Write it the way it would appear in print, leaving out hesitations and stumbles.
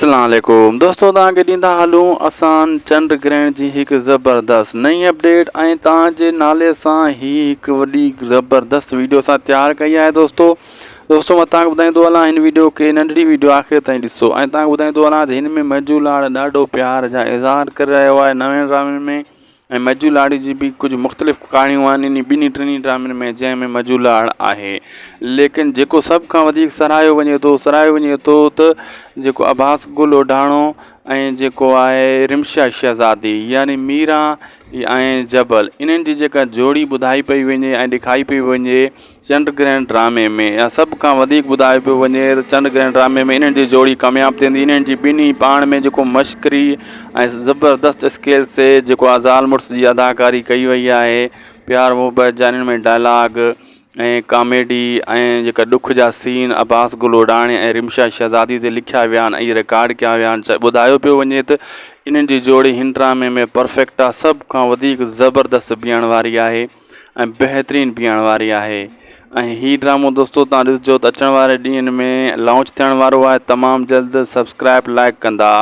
अस्सलाम वालेकुम दोस्तों, तव्हांखे ॾींदा हलूं असां चंड ग्रहण जी हिकु ज़बरदस्त नई अपडेट ऐं तव्हांजे नाले सां हिकु वॾी ज़बरदस्त वीडियो असां तयारु कई आहे। दोस्तों मां तव्हांखे ॿुधाईंदो हलां हिन वीडियो खे नंढड़ी वीडियो आख़िर ताईं ॾिसो ऐं तव्हांखे ॿुधाईंदो हलां त हिन में मजू लाड़ ॾाढो प्यार जा इज़हार करे रहियो आहे नवे ड्रामे में। ऐं मजू लाड़ी जी भी कुछ मुख़्तलिफ़ कहाणियूं आहिनि इन ॿिन्ही टिनी ड्रामनि में, जंहिंमें मजू लाड़ आहे। लेकिन जेको सभ खां वधीक सराहियो वञे थो त जेको अब्बास गुल ओढाणो ऐं जेको आहे रिमशा शहज़ादी यानी मीरा ऐं जबल, इन्हनि जी जेका जोड़ी ॿुधाई पई वञे ऐं ॾेखारी पई वञे चंड ग्रहण ड्रामे में, या सभ खां वधीक ॿुधायो पियो वञे त चंड ग्रहण ड्रामे में इन्हनि जी जोड़ी कामयाबु थींदी। इन्हनि जी ॿिन्ही पाण में जेको मश्करी ऐं ज़बरदस्त स्केल से जेको आहे ज़ाल मुड़ुस जी अदाकारी कई वई आहे, प्यार मोहबत जा इन्हनि में डायलॉग ऐं कॉमेडी ऐं जेका ॾुख जा सीन अब्बास गुल ओढाणे ऐं रिमशा शहज़ादी ते लिखिया विया आहिनि ऐं रिकॉर्ड कया विया आहिनि। ॿुधायो पियो वञे त इन्हनि जी जोड़ी हिन ड्रामे में परफेक्ट आहे, सभ खां वधीक ज़बरदस्त बीहण वारी आहे ऐं बहितरीनु बीहण वारी आहे। ऐं हीउ ड्रामो दोस्तों तव्हां ॾिसिजो त अचण वारे ॾींहंनि में लॉन्च थियण वारो आहे। तमामु जल्द सब्सक्राइब लाइक कंदा।